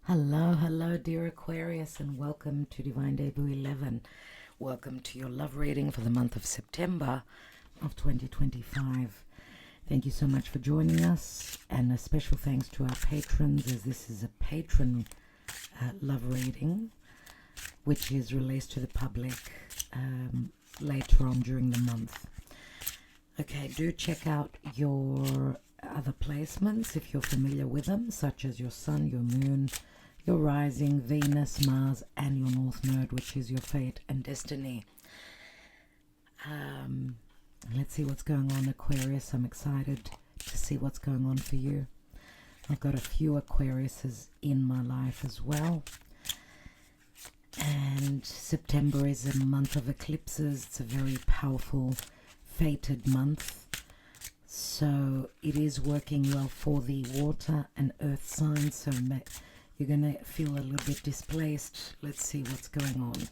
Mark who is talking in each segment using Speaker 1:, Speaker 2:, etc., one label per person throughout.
Speaker 1: Hello, dear Aquarius, and welcome to Divine Debut 11. Welcome to your love reading for the month of September of 2025. Thank you so much for joining us, and a special thanks to our patrons, as this is a patron love reading, which is released to the public later on during the month. Okay, do check out your other placements if you're familiar with them, such as your sun, your moon, your rising, Venus, Mars, and your North Node, which is your fate and destiny. Let's see what's going on, Aquarius. I'm excited to see what's going on for you. I've got a few Aquariuses in my life as well. And September is a month of eclipses. It's a very powerful, fated month. So it is working well for the water and earth signs. So you're going to feel a little bit displaced. Let's see what's going on.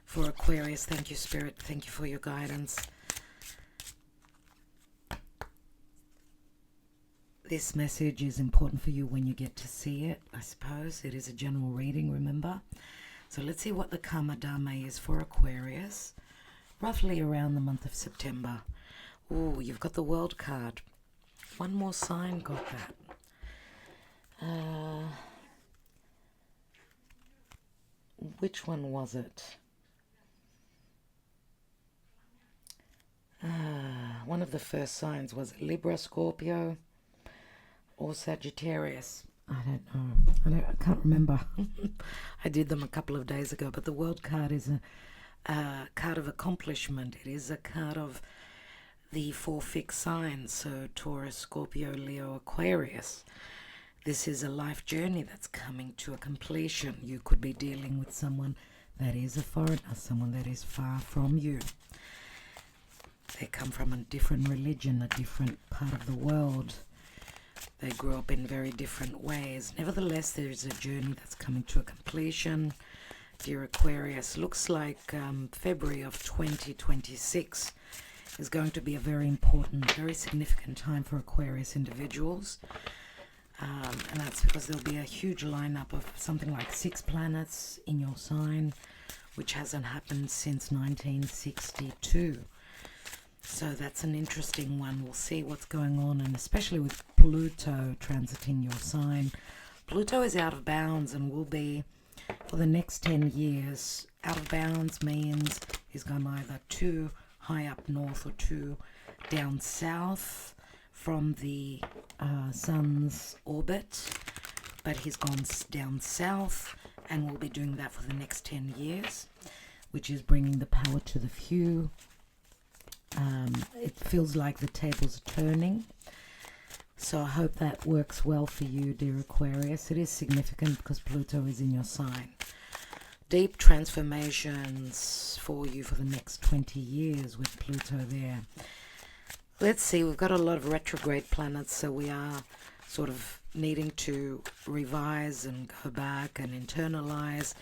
Speaker 1: For Aquarius, thank you, Spirit. Thank you for your guidance. This message is important for you when you get to see it, I suppose. It is a general reading, remember? So let's see what the Karma Dharma is for Aquarius, roughly around the month of September. Ooh, you've got the World card. One more sign got that. Which one was it? One of the first signs was Libra, Scorpio, or Sagittarius. I don't know. I can't remember. I did them a couple of days ago, but the World card is a card of accomplishment. It is a card of the four fixed signs, so Taurus, Scorpio, Leo, Aquarius. This is a life journey that's coming to a completion. You could be dealing with someone that is a foreigner, someone that is far from you. They come from a different religion, a different part of the world. They grew up in very different ways. Nevertheless, there is a journey that's coming to a completion. Dear Aquarius, looks like February of 2026 is going to be a very important, very significant time for Aquarius individuals. And that's because there'll be a huge lineup of something like 6 planets in your sign, which hasn't happened since 1962. So that's an interesting one. We'll see what's going on, and especially with Pluto transiting your sign. Pluto is out of bounds and will be for the next 10 years. Out of bounds means he's gone either too high up north or too down south from the sun's orbit, but he's gone down south and will be doing that for the next 10 years, which is bringing the power to the few. It feels like the tables are turning, so I hope that works well for you, dear Aquarius. It is significant because Pluto is in your sign. Deep transformations for you for the next 20 years with Pluto there. Let's see, we've got a lot of retrograde planets, so we are sort of needing to revise and go back and internalize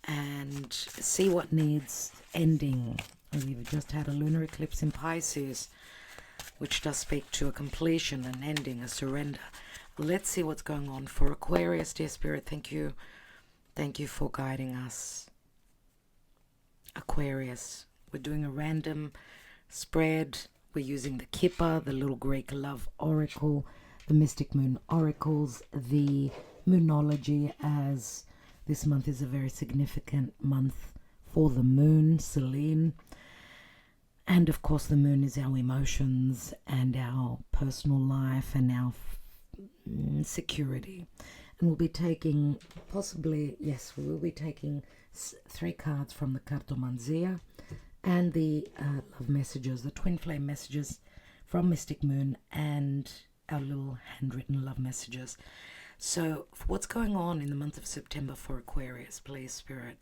Speaker 1: and see what needs ending. We've just had a lunar eclipse in Pisces, which does speak to a completion, an ending, a surrender. Let's see what's going on for Aquarius, dear Spirit. Thank you. Thank you for guiding us. Aquarius, we're doing a random spread. We're using the Kippa, the little Greek love oracle, the Mystic Moon oracles, the Moonology, as this month is a very significant month for the moon, Selene. And of course, the moon is our emotions and our personal life and our security. And we'll be taking, we will be taking 3 cards from the Cartomanzia and the love messages, the twin flame messages from Mystic Moon, and our little handwritten love messages. So what's going on in the month of September for Aquarius, please, Spirit?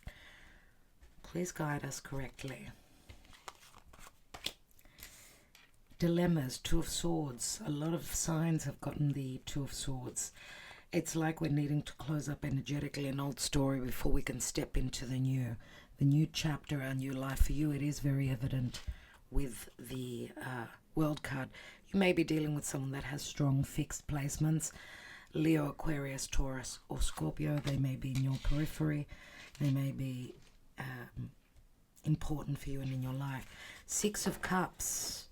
Speaker 1: Please guide us correctly. Dilemmas, 2 of Swords. A lot of signs have gotten the 2 of Swords. It's like we're needing to close up energetically an old story before we can step into the new chapter, our new life. For you, it is very evident with the World card. You may be dealing with someone that has strong fixed placements. Leo, Aquarius, Taurus, or Scorpio. They may be in your periphery. They may be important for you and in your life. Six of Cups,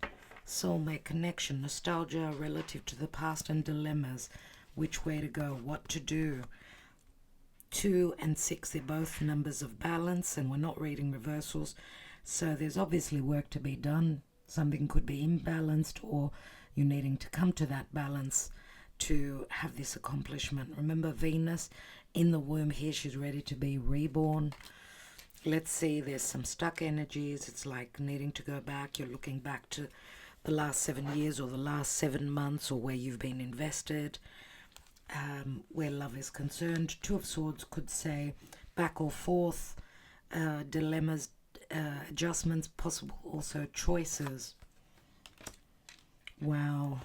Speaker 1: soulmate connection, nostalgia relative to the past and dilemmas. Which way to go, what to do. 2 and 6, they're both numbers of balance, and we're not reading reversals. So there's obviously work to be done. Something could be imbalanced, or you're needing to come to that balance to have this accomplishment. Remember, Venus in the womb here, she's ready to be reborn. Let's see, there's some stuck energies. It's like needing to go back. You're looking back to the last 7 years or the last 7 months, or where you've been invested. Where love is concerned. 2 of Swords could say back or forth, dilemmas, adjustments, possible also choices. Wow.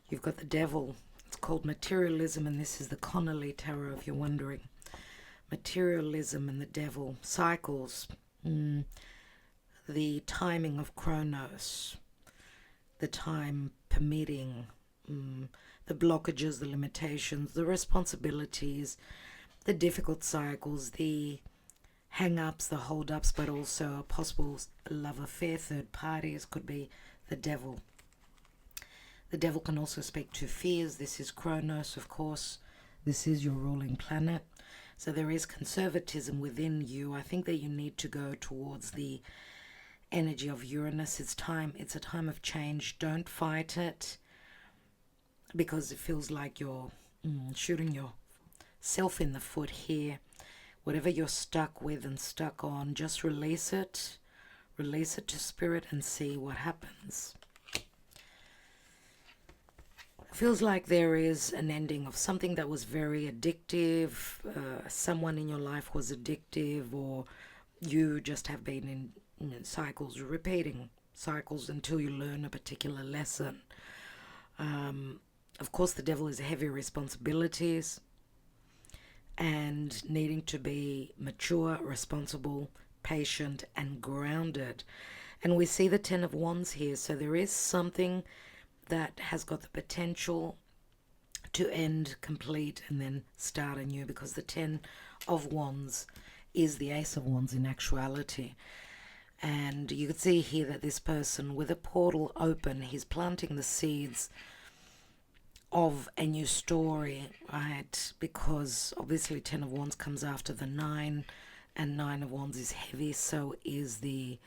Speaker 1: You've got the Devil. It's called materialism, and this is the Connolly Tarot, if you're wondering. Materialism and the Devil. Cycles. The timing of Chronos. The time permitting. The blockages, the limitations, the responsibilities, the difficult cycles, the hang-ups, the hold-ups, but also a possible love affair, third parties, could be the Devil. The Devil can also speak to fears. This is Chronos, of course. This is your ruling planet. So there is conservatism within you. I think that you need to go towards the energy of Uranus. It's time. It's a time of change. Don't fight it, because it feels like you're shooting yourself in the foot here. Whatever you're stuck with and stuck on, just release it. Release it to Spirit and see what happens. It feels like there is an ending of something that was very addictive. Someone in your life was addictive, or you just have been in cycles, repeating cycles until you learn a particular lesson. Of course, the Devil is heavy responsibilities and needing to be mature, responsible, patient, and grounded. And we see the 10 of Wands here. So there is something that has got the potential to end, complete, and then start anew, because the 10 of Wands is the Ace of Wands in actuality. And you can see here that this person, with a portal open, he's planting the seeds of a new story, right? Because obviously 10 of Wands comes after the 9, and 9 of Wands is heavy. So is the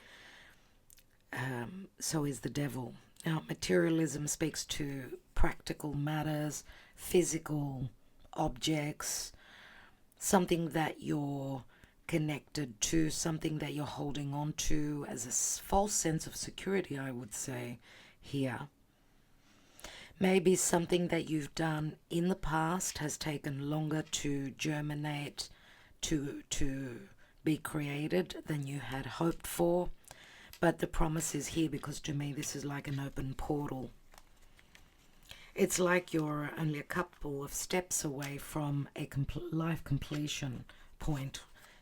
Speaker 1: Devil. Now, materialism speaks to practical matters, physical objects, something that you're connected to, something that you're holding on to as a false sense of security, I would say here. Maybe something that you've done in the past has taken longer to germinate, to be created than you had hoped for. But the promise is here, because to me this is like an open portal. It's like you're only a couple of steps away from a life completion point.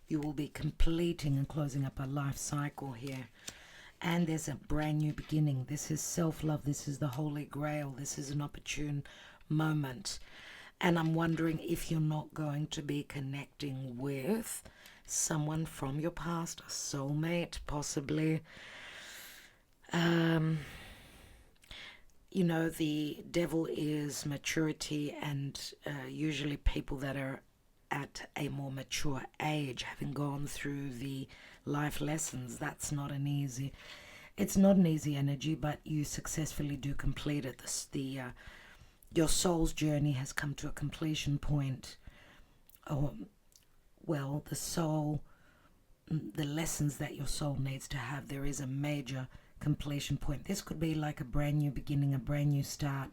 Speaker 1: You will be completing and closing up a life cycle here. And there's a brand new beginning. This is self-love. This is the Holy Grail. This is an opportune moment. And I'm wondering if you're not going to be connecting with someone from your past, a soulmate, possibly. You know, the Devil is maturity, and usually people that are at a more mature age, having gone through the life lessons, it's not an easy energy, but you successfully do complete it. Your soul's journey has come to a completion point. The soul, the lessons that your soul needs to have, there is a major completion point. This could be like a brand new beginning, a brand new start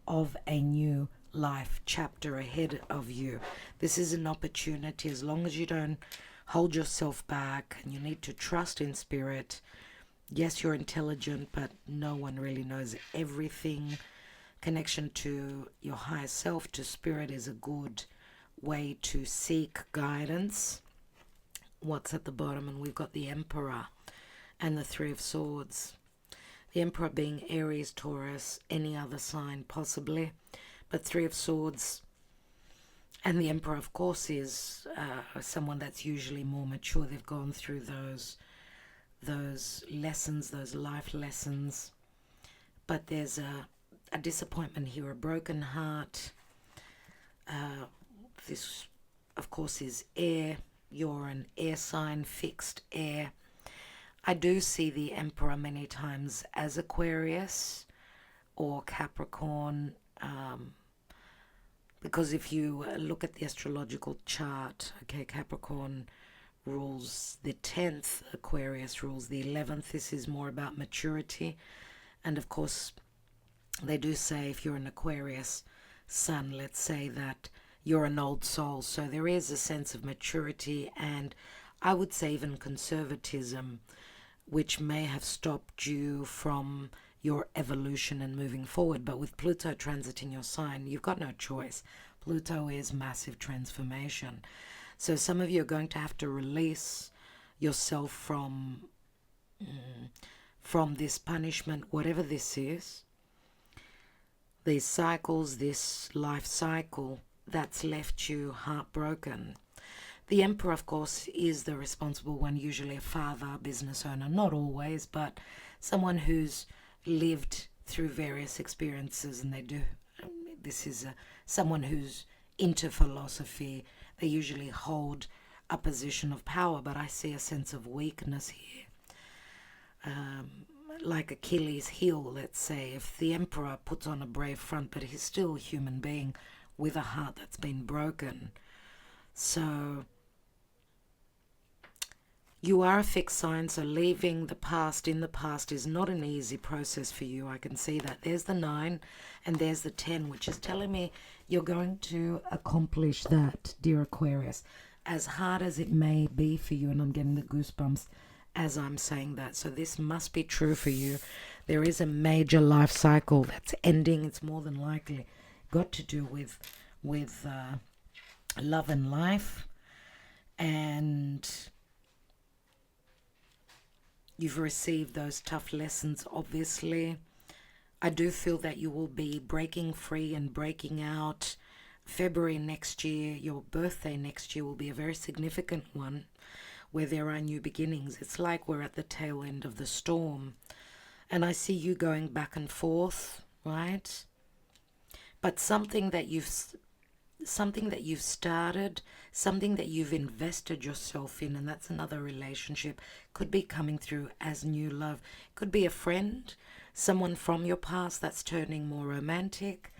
Speaker 1: of a new life chapter ahead of you. This is an opportunity, as long as you don't hold yourself back, and you need to trust in Spirit. Yes, you're intelligent, but no one really knows everything. Connection to your higher self, to Spirit, is a good way to seek guidance. What's at the bottom? And we've got the Emperor and the 3 of Swords. The Emperor being Aries, Taurus, any other sign possibly. But Three of Swords and the Emperor, of course, is someone that's usually more mature. They've gone through those lessons, those life lessons. But there's a disappointment here, a broken heart. This, of course, is air. You're an air sign, fixed air. I do see the Emperor many times as Aquarius or Capricorn, because if you look at the astrological chart, okay, Capricorn rules the 10th, Aquarius rules the 11th. This is more about maturity. And of course, they do say if you're an Aquarius sun, let's say that you're an old soul. So there is a sense of maturity, and I would say even conservatism, which may have stopped you from your evolution and moving forward. But with Pluto transiting your sign, you've got no choice. Pluto is massive transformation. So some of you are going to have to release yourself from this punishment, whatever this is, these cycles, this life cycle that's left you heartbroken. The Emperor, of course, is the responsible one, usually a father, business owner, not always, but someone who's lived through various experiences, and they do. This is someone who's into philosophy. They usually hold a position of power, but I see a sense of weakness here. Like Achilles' heel, let's say, if the Emperor puts on a brave front, but he's still a human being with a heart that's been broken. So you are a fixed sign, so leaving the past in the past is not an easy process for you. I can see that. There's the 9 and there's the 10, which is telling me you're going to accomplish that, dear Aquarius, as hard as it may be for you. And I'm getting the goosebumps as I'm saying that. So this must be true for you. There is a major life cycle that's ending. It's more than likely got to do with love and life, and you've received those tough lessons, obviously. I do feel that you will be breaking free and breaking out. February next year, your birthday next year, will be a very significant one where there are new beginnings. It's like we're at the tail end of the storm. And I see you going back and forth, right? But something that you've started, something that you've invested yourself in, and that's another relationship, could be coming through as new love. Could be a friend, someone from your past that's turning more romantic.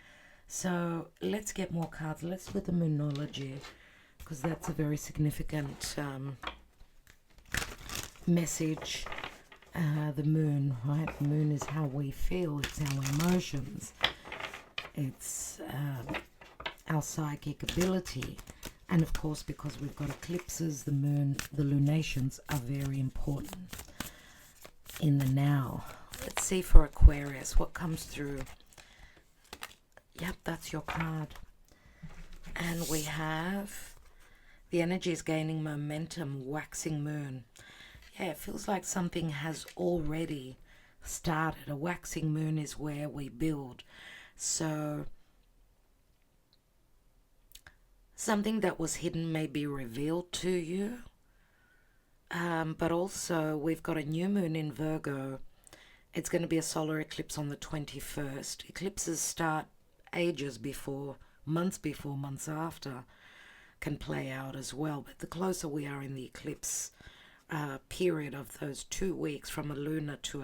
Speaker 1: So let's get more cards. Let's do the Moonology, because that's a very significant message. The moon, right? The moon is how we feel. It's our emotions. It's our psychic ability. And of course, because we've got eclipses, the moon, the lunations are very important in the now. Let's see for Aquarius, what comes through. Yep, that's your card. And we have the energy is gaining momentum, waxing moon. Yeah, it feels like something has already started. A waxing moon is where we build. So something that was hidden may be revealed to you. But also we've got a new moon in Virgo. It's going to be a solar eclipse on the 21st. Eclipses start ages before, months after, can play out as well. But the closer we are in the eclipse period of those 2 weeks from a lunar to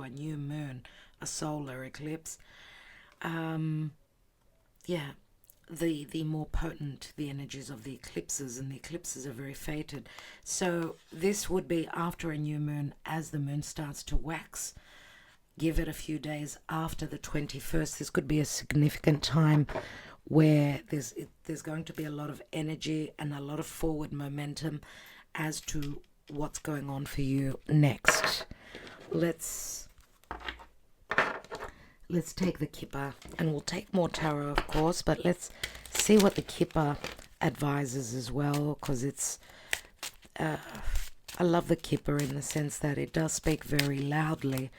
Speaker 1: a new moon, a solar eclipse, the more potent the energies of the eclipses, and the eclipses are very fated. So this would be after a new moon, as the moon starts to wax. Give it a few days after the 21st. This could be a significant time where there's going to be a lot of energy and a lot of forward momentum as to what's going on for you next. Let's take the Kipper, and we'll take more tarot, of course, but let's see what the Kipper advises as well, because it's I love the Kipper in the sense that it does speak very loudly.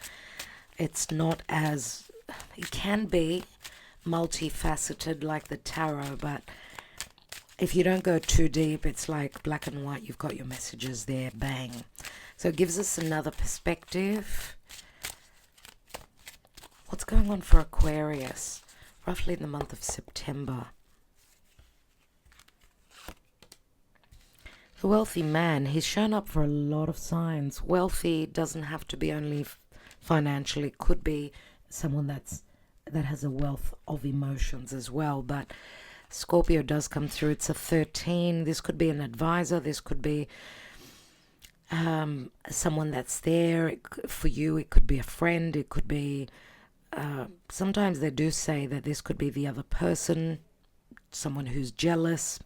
Speaker 1: It's not as, it can be, multifaceted like the tarot, but if you don't go too deep, it's like black and white. You've got your messages there, bang. So it gives us another perspective. What's going on for Aquarius? Roughly in the month of September. The wealthy man, he's shown up for a lot of signs. Wealthy doesn't have to be only financially. Could be someone that has a wealth of emotions as well. But Scorpio does come through. It's a 13. This could be an advisor. This could be someone that's there for you. It could be a friend. It could be... sometimes they do say that this could be the other person, someone who's jealous.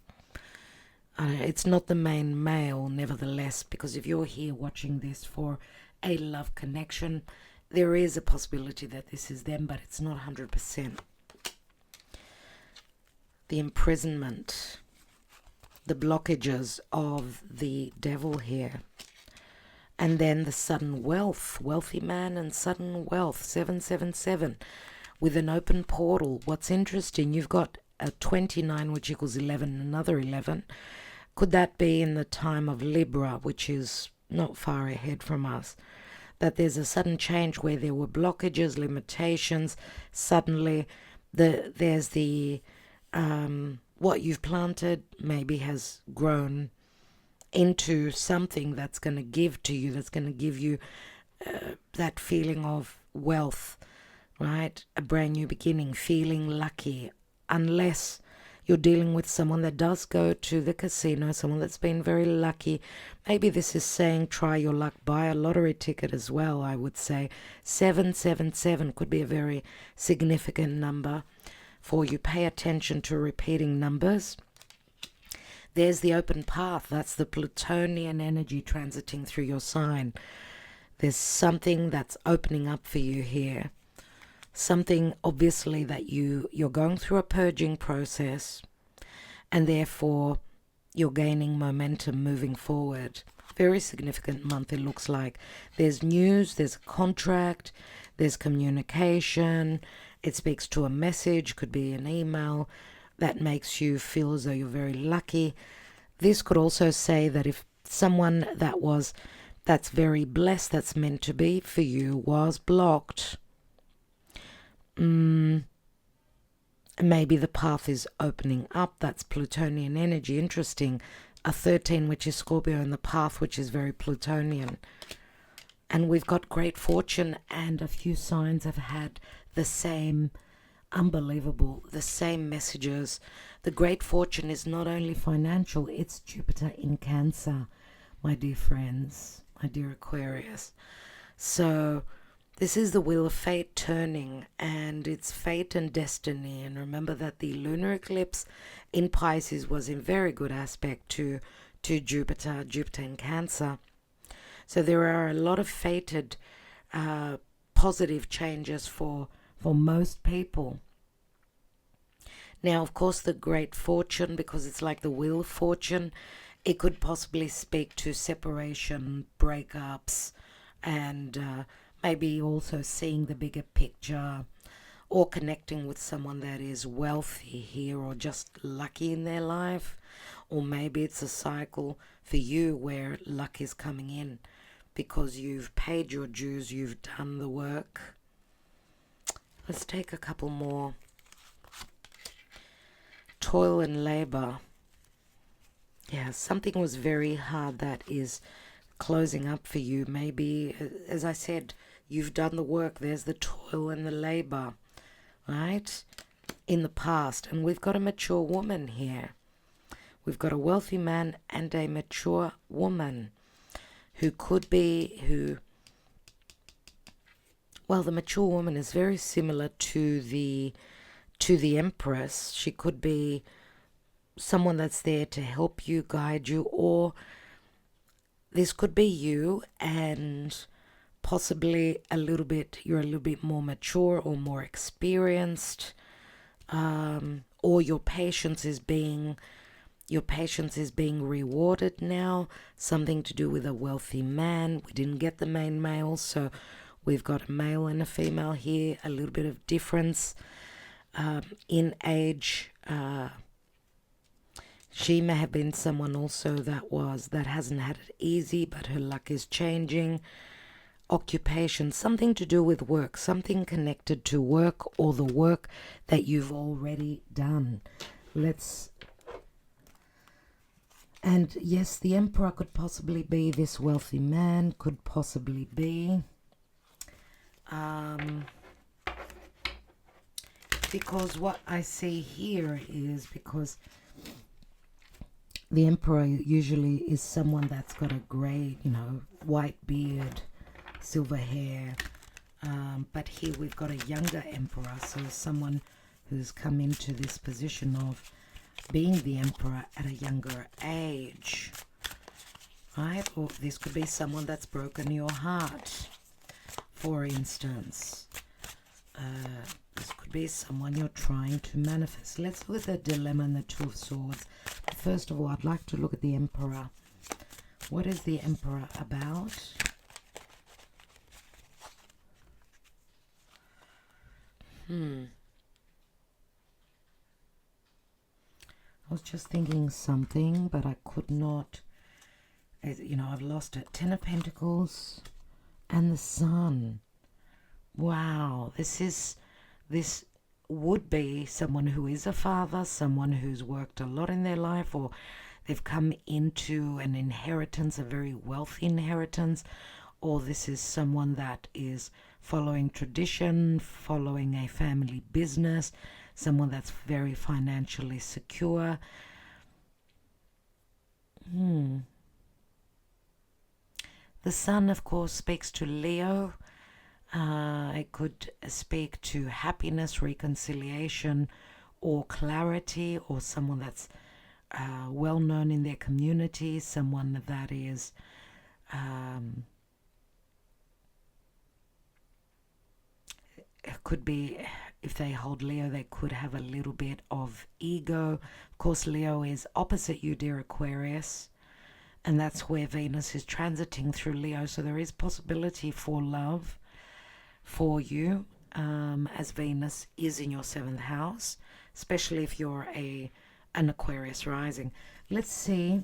Speaker 1: It's not the main male, nevertheless, because if you're here watching this for a love connection, there is a possibility that this is them, but it's not 100%. The imprisonment, the blockages of the devil here. And then the sudden wealth, wealthy man and sudden wealth, 777, with an open portal. What's interesting, you've got a 29, which equals 11, another 11. Could that be in the time of Libra, which is not far ahead from us? That there's a sudden change where there were blockages, limitations. Suddenly, there's the what you've planted maybe has grown into something that's going to give to you, that's going to give you that feeling of wealth, right? A brand new beginning, feeling lucky, unless you're dealing with someone that does go to the casino, someone that's been very lucky. Maybe this is saying try your luck, buy a lottery ticket as well, I would say. 777 could be a very significant number for you. Pay attention to repeating numbers. There's the open path. That's the Plutonian energy transiting through your sign. There's something that's opening up for you here. Something, obviously, that you're going through a purging process, and therefore you're gaining momentum moving forward. Very significant month, it looks like. There's news, there's a contract, there's communication. It speaks to a message, could be an email, that makes you feel as though you're very lucky. This could also say that if someone that's very blessed, that's meant to be for you, was blocked, maybe the path is opening up. That's Plutonian energy. Interesting. A 13, which is Scorpio, and the path, which is very Plutonian. And we've got great fortune, and a few signs have had the same, unbelievable, the same messages. The great fortune is not only financial, it's Jupiter in Cancer, my dear friends, my dear Aquarius. So this is the wheel of fate turning, and it's fate and destiny. And remember that the lunar eclipse in Pisces was in very good aspect to Jupiter in Cancer. So there are a lot of fated positive changes for most people. Now, of course, the great fortune, because it's like the wheel of fortune, it could possibly speak to separation, breakups, and maybe also seeing the bigger picture, or connecting with someone that is wealthy here, or just lucky in their life. Or maybe it's a cycle for you where luck is coming in because you've paid your dues, you've done the work. Let's take a couple more. Toil and labor. Yeah, something was very hard that is closing up for you. Maybe, as I said, you've done the work. There's the toil and the labor, right? In the past. And we've got a mature woman here. We've got a wealthy man and a mature woman who could be, well, the mature woman is very similar to the Empress. She could be someone that's there to help you, guide you, or this could be you, and possibly you're a little bit more mature or more experienced, or your patience is being rewarded now. Something to do with a wealthy man. We didn't get the main male, so we've got a male and a female here, a little bit of difference. in age. She may have been someone also that hasn't had it easy, but her luck is changing. Occupation, something to do with work, something connected to work or the work that you've already done. And yes, the Emperor could possibly be this wealthy man, could possibly be. Because what I see here is because the Emperor usually is someone that's got a grey, white beard, silver hair. But here we've got a younger Emperor, so someone who's come into this position of being the Emperor at a younger age, right? Or this could be someone that's broken your heart, for instance. This could be someone you're trying to manifest. Let's look at the dilemma and the Two of Swords. First of all, I'd like to look at the Emperor. What is the Emperor about? I was just thinking something, but I could not. I've lost it. 10 of Pentacles and the Sun. Wow, this would be someone who is a father, someone who's worked a lot in their life, or they've come into an inheritance, a very wealthy inheritance, or this is someone that is following tradition, following a family business, someone that's very financially secure. The Sun, of course, speaks to Leo. It could speak to happiness, reconciliation, or clarity, or someone that's well known in their community, someone that is it could be, if they hold Leo, they could have a little bit of ego. Of course, Leo is opposite you, dear Aquarius, and that's where Venus is transiting through Leo, so there is possibility for love for you, as Venus is in your 7th house, especially if you're an Aquarius rising. Let's see,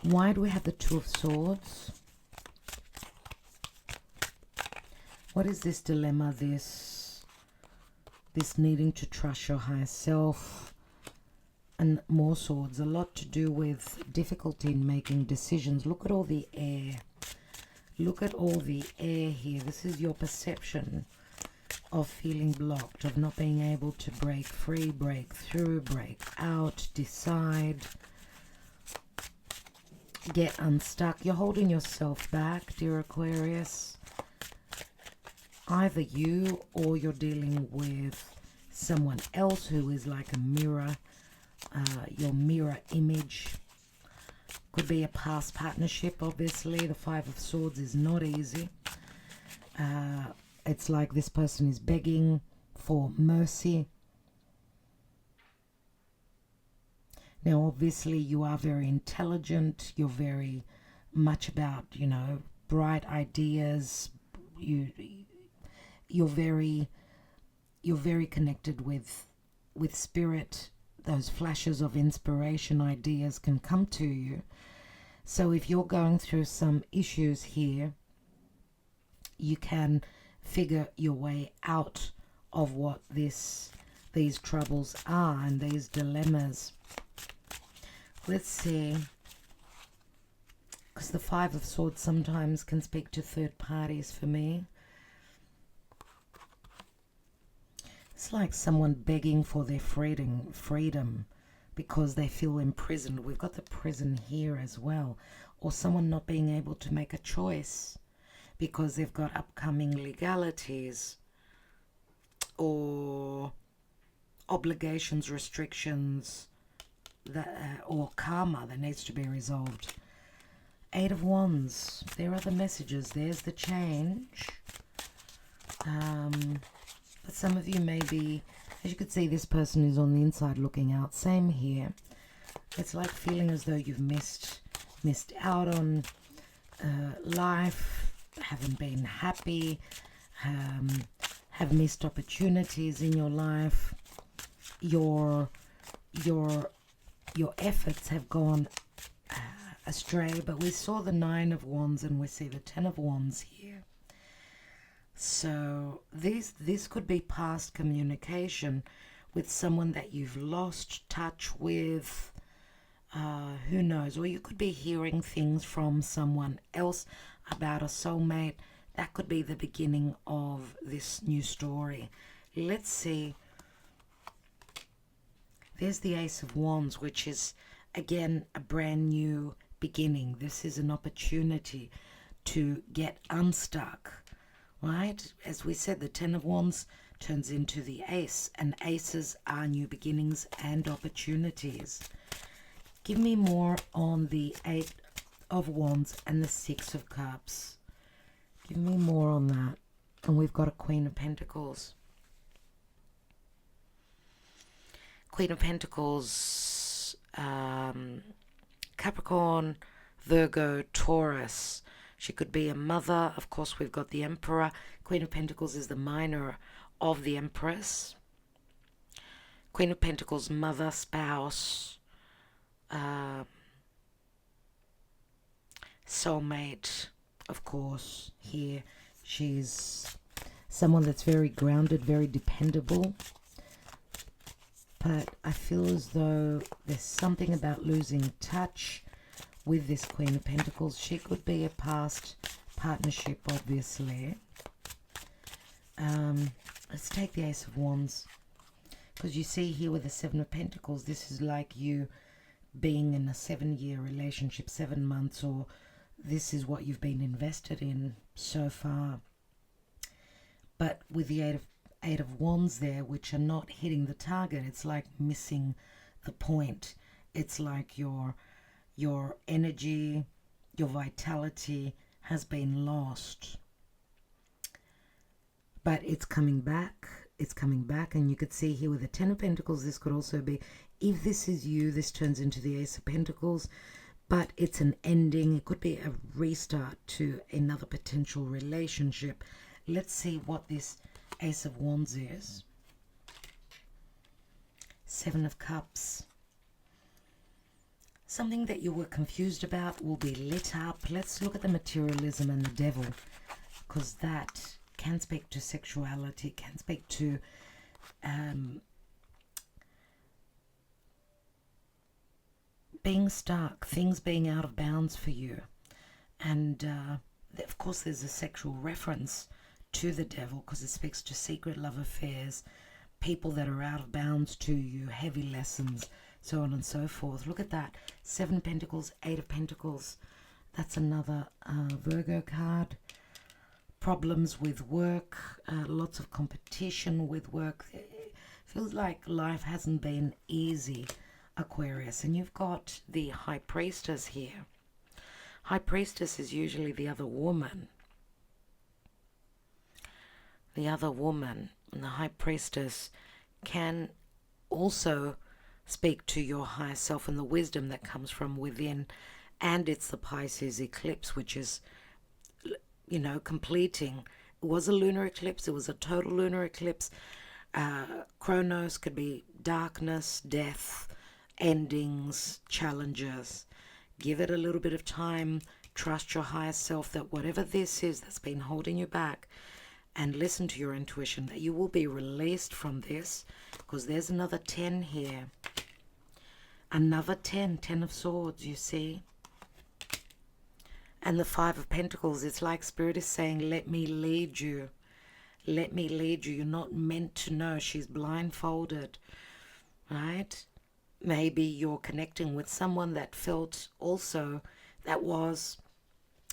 Speaker 1: why do we have the Two of Swords? What is this dilemma, this needing to trust your higher self? And more swords, a lot to do with difficulty in making decisions. Look at all the air. Look at all the air here. This is your perception of feeling blocked, of not being able to break free, break through, break out, decide, get unstuck. You're holding yourself back, dear Aquarius. Either you or you're dealing with someone else who is like a mirror, your mirror image. Could be a past partnership, obviously. The Five of Swords is not easy. It's like this person is begging for mercy. Now, obviously, you are very intelligent. You're very much about, bright ideas. You're very connected with spirit. Those flashes of inspiration, ideas can come to you. So if you're going through some issues here, you can figure your way out of what these troubles are and these dilemmas. Let's see, because the Five of Swords sometimes can speak to third parties for me. It's like someone begging for their freedom because they feel imprisoned. We've got the prison here as well. Or someone not being able to make a choice because they've got upcoming legalities or obligations, restrictions, or karma that needs to be resolved. Eight of Wands. There are the messages. There's the change. But some of you may be, as you can see, this person is on the inside looking out. Same here. It's like feeling as though you've missed out on have missed opportunities in your life. Your efforts have gone astray, but we saw the 9 of Wands and we see the 10 of Wands here. So this could be past communication with someone that you've lost touch with. Who knows? Or you could be hearing things from someone else about a soulmate. That could be the beginning of this new story. Let's see. There's the Ace of Wands, which is, again, a brand new beginning. This is an opportunity to get unstuck, right? As we said, the 10 of Wands turns into the Ace, and aces are new beginnings and opportunities. Give me more on the 8 of Wands and the 6 of Cups. Give me more on that. And we've got a Queen of Pentacles. Queen of Pentacles, Capricorn, Virgo, Taurus. She could be a mother. Of course, we've got the Emperor. Queen of Pentacles is the minor of the Empress. Queen of Pentacles, mother, spouse, soulmate, of course. Here, she's someone that's very grounded, very dependable. But I feel as though there's something about losing touch with this Queen of Pentacles. She could be a past partnership, obviously. Let's take the Ace of Wands. Because you see here with the 7 of Pentacles, this is like you being in a 7-year relationship, 7 months, or this is what you've been invested in so far. But with the Eight of Wands there, which are not hitting the target, it's like missing the point. It's like your energy, your vitality has been lost. But it's coming back. It's coming back, and you could see here with the 10 of Pentacles, this could also be, if this is you, this turns into the Ace of Pentacles, but it's an ending. It could be a restart to another potential relationship. Let's see what this Ace of Wands is. 7 of Cups. Something that you were confused about will be lit up. Let's look at the materialism and the devil, because that can speak to sexuality, can speak to being stuck, things being out of bounds for you. And of course there's a sexual reference to the devil, because it speaks to secret love affairs, people that are out of bounds to you, heavy lessons, so on and so forth. Look at that. 7 of Pentacles, 8 of Pentacles. That's another Virgo card. Problems with work, lots of competition with work. It feels like life hasn't been easy, Aquarius. And you've got the High Priestess here. High Priestess is usually the other woman. The other woman. And the High Priestess can also speak to your higher self and the wisdom that comes from within. And it's the Pisces eclipse, which is, you know, completing. It was a lunar eclipse. It was a total lunar eclipse. Chronos could be darkness, death, endings, challenges. Give it a little bit of time. Trust your higher self that whatever this is that's been holding you back, and listen to your intuition, that you will be released from this, because there's another 10 here. Another 10, 10 of Swords, you see. And the 5 of Pentacles, it's like Spirit is saying, let me lead you. Let me lead you. You're not meant to know. She's blindfolded, right? Maybe you're connecting with someone that felt also, that was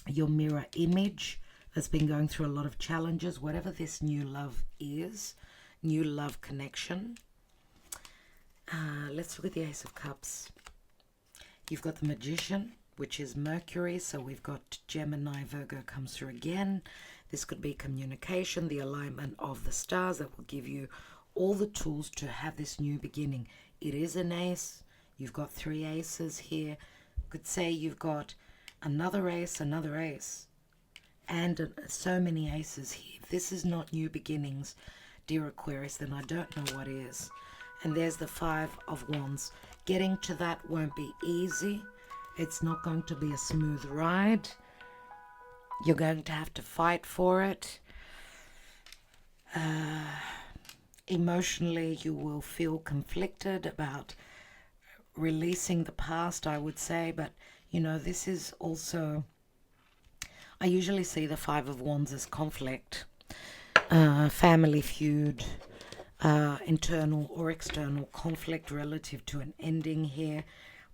Speaker 1: your mirror image, that's been going through a lot of challenges. Whatever this new love is, new love connection. Let's look at the Ace of Cups. You've got the Magician, which is Mercury. So we've got Gemini, Virgo comes through again. This could be communication, the alignment of the stars that will give you all the tools to have this new beginning. It is an ace. You've got 3 aces here. You could say you've got another ace, and so many aces here. If this is not new beginnings, dear Aquarius, then I don't know what is. And there's the Five of Wands. Getting to that won't be easy. It's not going to be a smooth ride. You're going to have to fight for it. Emotionally, you will feel conflicted about releasing the past, I would say. But, you know, this is also... I usually see the Five of Wands as conflict, family feud, internal or external conflict relative to an ending here.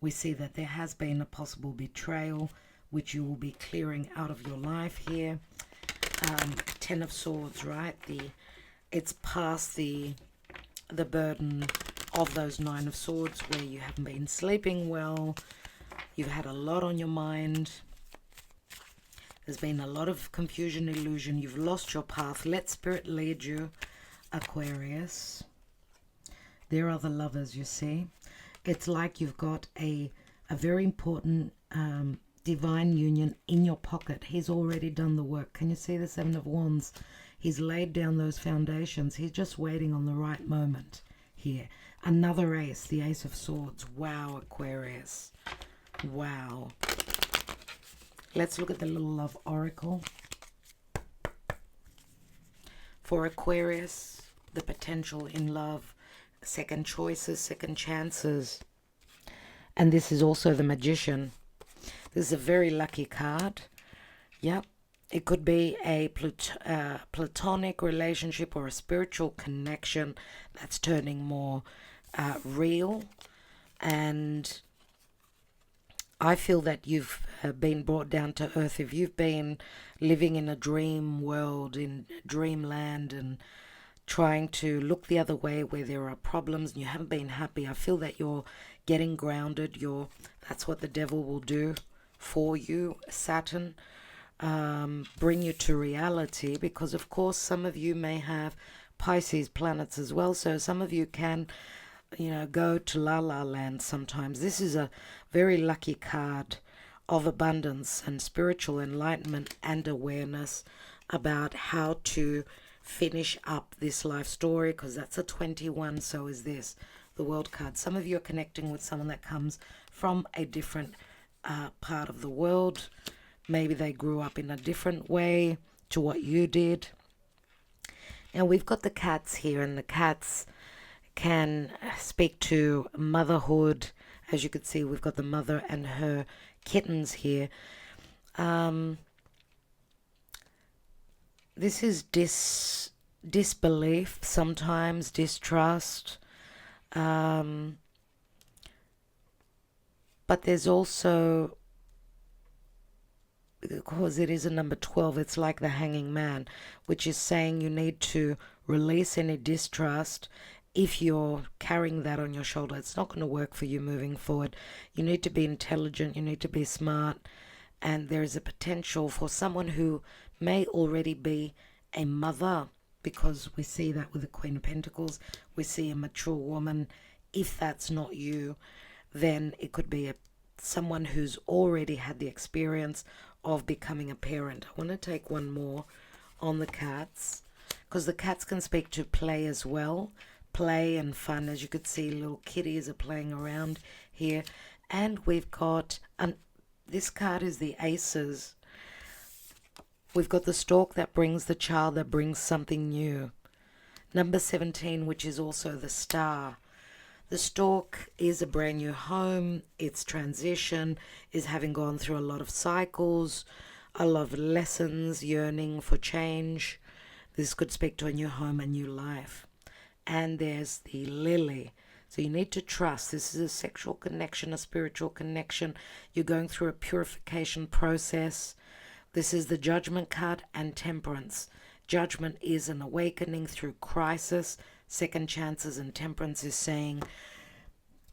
Speaker 1: We see that there has been a possible betrayal, which you will be clearing out of your life here. Ten of Swords, right? It's past the burden of those Nine of Swords, where you haven't been sleeping well. You've had a lot on your mind. There's been a lot of confusion, illusion. You've lost your path. Let Spirit lead you, Aquarius. There are the Lovers, you see. It's like you've got a very important divine union in your pocket. He's already done the work. Can you see the Seven of Wands? He's laid down those foundations. He's just waiting on the right moment here. Another ace, the Ace of Swords. Wow, Aquarius. Wow. Let's look at the little love oracle. For Aquarius, the potential in love, second choices, second chances. And this is also the Magician. This is a very lucky card. Yep. It could be a platonic relationship or a spiritual connection that's turning more real. And I feel that you've been brought down to earth. If you've been living in a dream world, in dreamland, and trying to look the other way where there are problems and you haven't been happy, I feel that you're getting grounded. That's what the devil will do for you, Saturn. Bring you to reality, because of course some of you may have Pisces planets as well, so some of you can, you know, go to la la land sometimes. This is a very lucky card of abundance and spiritual enlightenment and awareness about how to finish up this life story, because that's a 21, so is this, the World card. Some of you are connecting with someone that comes from a different part of the world. Maybe they grew up in a different way to what you did. Now we've got the cats here, and the cats can speak to motherhood. As you can see, we've got the mother and her kittens here. This is disbelief, sometimes distrust. But there's also, because it is a number 12, it's like the hanging man, which is saying you need to release any distrust. If you're carrying that on your shoulder, it's not going to work for you moving forward. You need to be intelligent, you need to be smart, and there is a potential for someone who may already be a mother, because we see that with the Queen of Pentacles. We see a mature woman. If that's not you, then it could be someone who's already had the experience of becoming a parent. I want to take one more on the cats, because the cats can speak to play as well. Play and fun. As you could see, little kitties are playing around here. And we've got, this card is the Aces. We've got the stork that brings the child, that brings something new. Number 17, which is also the star. The stork is a brand new home. Its transition is having gone through a lot of cycles, a lot of lessons, yearning for change. This could speak to a new home, a new life. And there's the lily. So you need to trust. This is a sexual connection, a spiritual connection. You're going through a purification process. This is the Judgment card and Temperance. Judgment is an awakening through crisis. Second chances, and Temperance is saying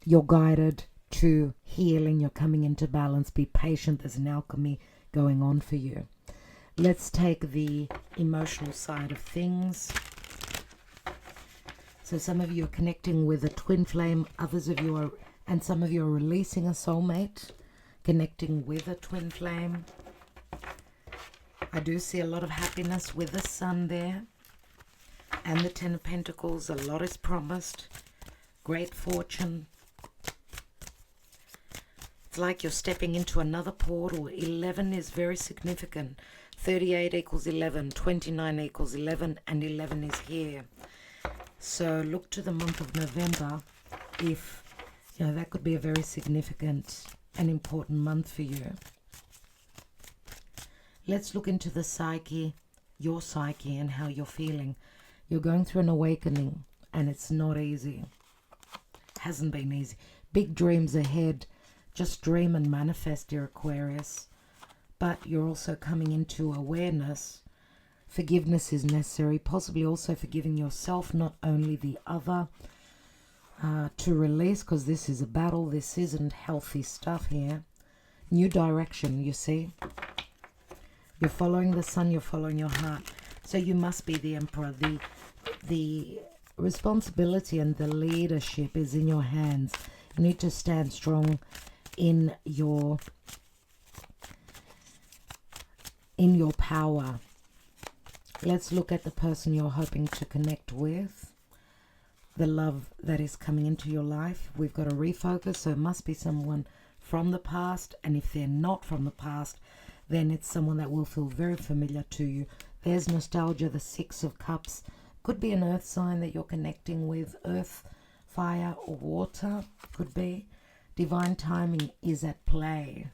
Speaker 1: you're guided to healing. You're coming into balance. Be patient. There's an alchemy going on for you. Let's take the emotional side of things. So some of you are connecting with a twin flame. Others of you are, and some of you are releasing a soulmate, connecting with a twin flame. I do see a lot of happiness with the Sun there. And the Ten of Pentacles, a lot is promised. Great fortune. It's like you're stepping into another portal. 11 is very significant. 38 equals 11, 29 equals 11, and 11 is here. So look to the month of November if, you know, that could be a very significant and important month for you. Let's look into the psyche, your psyche, and how you're feeling. You're going through an awakening, and it's not easy. Hasn't been easy. Big dreams ahead. Just dream and manifest, dear Aquarius. But you're also coming into awareness. Forgiveness is necessary. Possibly also forgiving yourself, not only the other. To release, because this is a battle. This isn't healthy stuff here. New direction, you see. You're following the sun, you're following your heart. So you must be the emperor. The responsibility and the leadership is in your hands. You need to stand strong in your power. Let's look at the person you're hoping to connect with. The love that is coming into your life. We've got to refocus, so it must be someone from the past. And if they're not from the past, then it's someone that will feel very familiar to you. There's nostalgia, the Six of Cups. Could be an earth sign that you're connecting with. Earth, fire, or water. Could be. Divine timing is at play.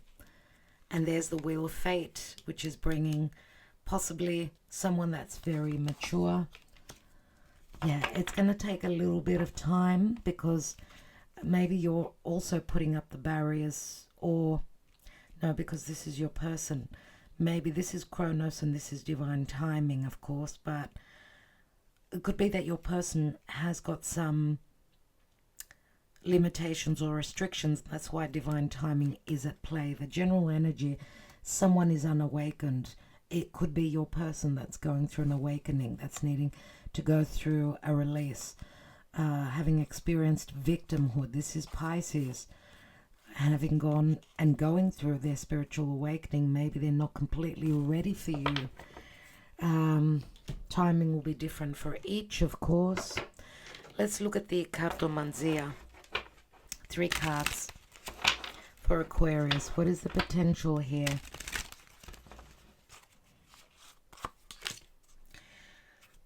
Speaker 1: And there's the Wheel of Fate, which is bringing possibly someone that's very mature. Yeah, it's going to take a little bit of time because maybe you're also putting up the barriers, or no, because this is your person. Maybe this is Chronos and this is divine timing, of course, but it could be that your person has got some limitations or restrictions. That's why divine timing is at play. The general energy, someone is unawakened. It could be your person that's going through an awakening, that's needing to go through a release, having experienced victimhood. This is Pisces, having gone and going through their spiritual awakening. Maybe they're not completely ready for you. Timing will be different for each, of course. Let's look at the cartomancia. 3 cards for Aquarius. What is the potential here?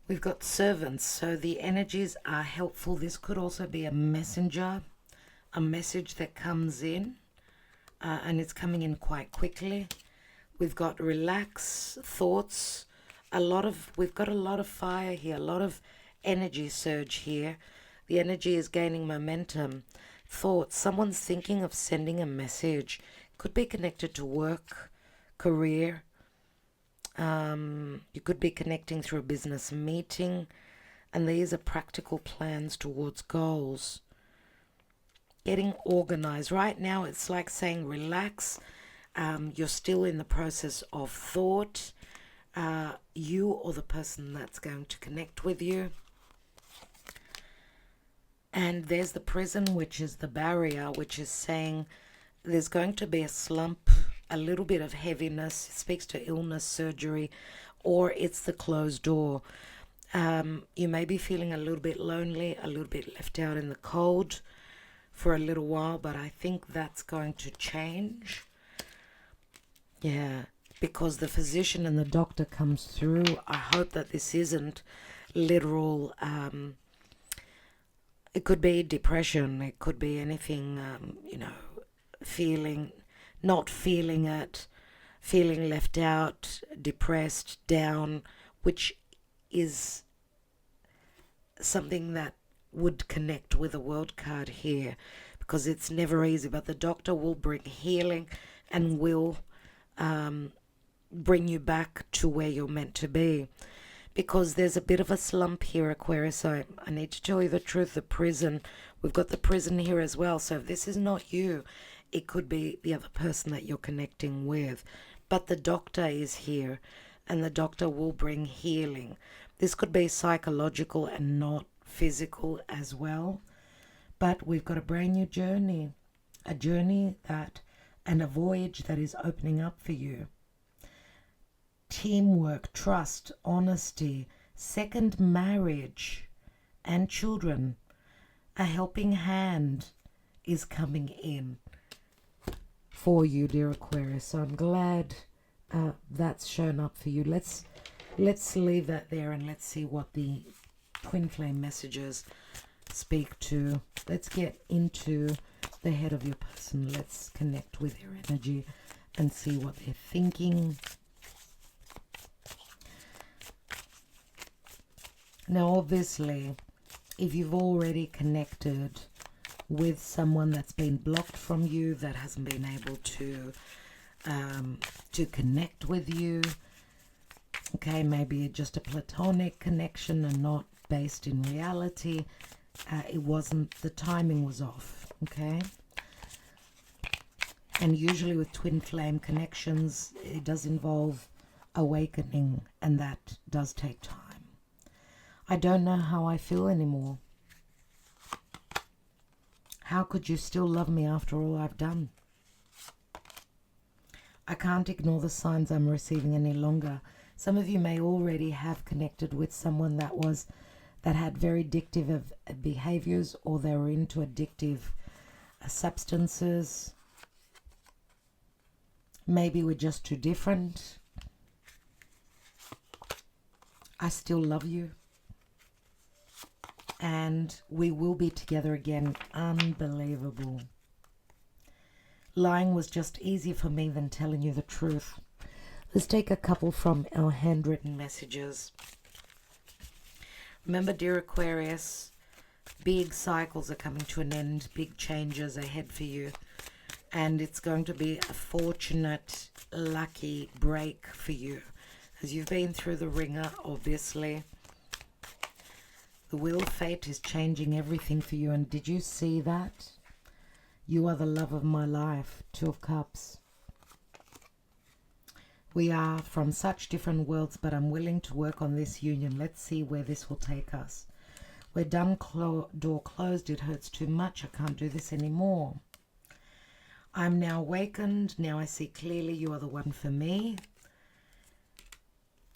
Speaker 1: We've got servants, so the energies are helpful. This could also be a messenger, a message that comes in, and it's coming in quite quickly. We've got relax, thoughts, we've got a lot of fire here, a lot of energy surge here. The energy is gaining momentum. Thoughts, someone's thinking of sending a message. Could be connected to work, career. You could be connecting through a business meeting, and these are practical plans towards goals. Getting organized. Right now it's like saying relax. You're still in the process of thought. You or the person that's going to connect with you. And there's the prison, which is the barrier, which is saying there's going to be a slump, a little bit of heaviness. It speaks to illness, surgery, or it's the closed door. You may be feeling a little bit lonely, a little bit left out in the cold for a little while, but I think that's going to change. Yeah, because the physician and the doctor comes through. I hope that this isn't literal. It could be depression. It could be anything, not feeling it, feeling left out, depressed, down, which is something that would connect with a world card here, because it's never easy. But the doctor will bring healing and will bring you back to where you're meant to be. Because there's a bit of a slump here, Aquarius. So I need to tell you the truth. The prison, we've got the prison here as well. So if this is not you, it could be the other person that you're connecting with. But the doctor is here, and the doctor will bring healing. This could be psychological and not physical as well. But we've got a brand new journey, and a voyage that is opening up for you. teamwork, trust, honesty, second marriage, and children. A helping hand is coming in for you, dear Aquarius. So I'm glad that's shown up for you. Let's leave that there and let's see what the twin flame messages speak to. Let's get into the head of your person. Let's connect with their energy and see what they're thinking. Now, obviously, if you've already connected with someone that's been blocked from you, that hasn't been able to connect with you, okay, maybe just a platonic connection and not based in reality, it wasn't, the timing was off, okay? And usually with twin flame connections, it does involve awakening, and that does take time. I don't know how I feel anymore. How could you still love me after all I've done? I can't ignore the signs I'm receiving any longer. Some of you may already have connected with someone that had very addictive behaviors, or they were into addictive substances. Maybe we're just too different. I still love you. And we will be together again. Unbelievable. Lying was just easier for me than telling you the truth. Let's take a couple from our handwritten messages. Remember, dear Aquarius, big cycles are coming to an end. Big changes ahead for you. And it's going to be a fortunate, lucky break for you. As you've been through the ringer, obviously. The wheel of fate is changing everything for you. And did you see that? You are the love of my life. Two of Cups. We are from such different worlds, but I'm willing to work on this union. Let's see where this will take us. We're done, door closed. It hurts too much. I can't do this anymore. I'm now awakened. Now I see clearly you are the one for me.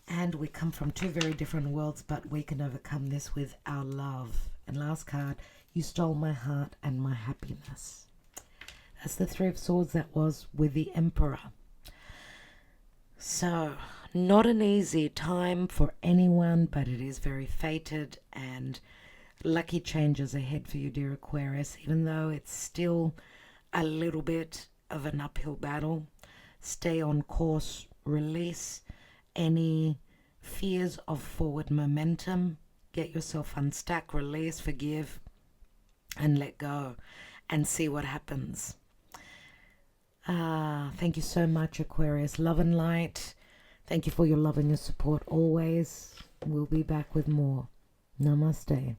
Speaker 1: And we come from two very different worlds, but we can overcome this with our love. And last card, you stole my heart and my happiness. That's the Three of Swords that was with the Emperor. So, not an easy time for anyone, but it is very fated, and lucky changes ahead for you, dear Aquarius, even though it's still a little bit of an uphill battle. Stay on course, release any fears of forward momentum, get yourself unstuck, release, forgive, and let go, and see what happens. Thank you so much, Aquarius. Love and light. Thank you for your love and your support always. We'll be back with more. Namaste.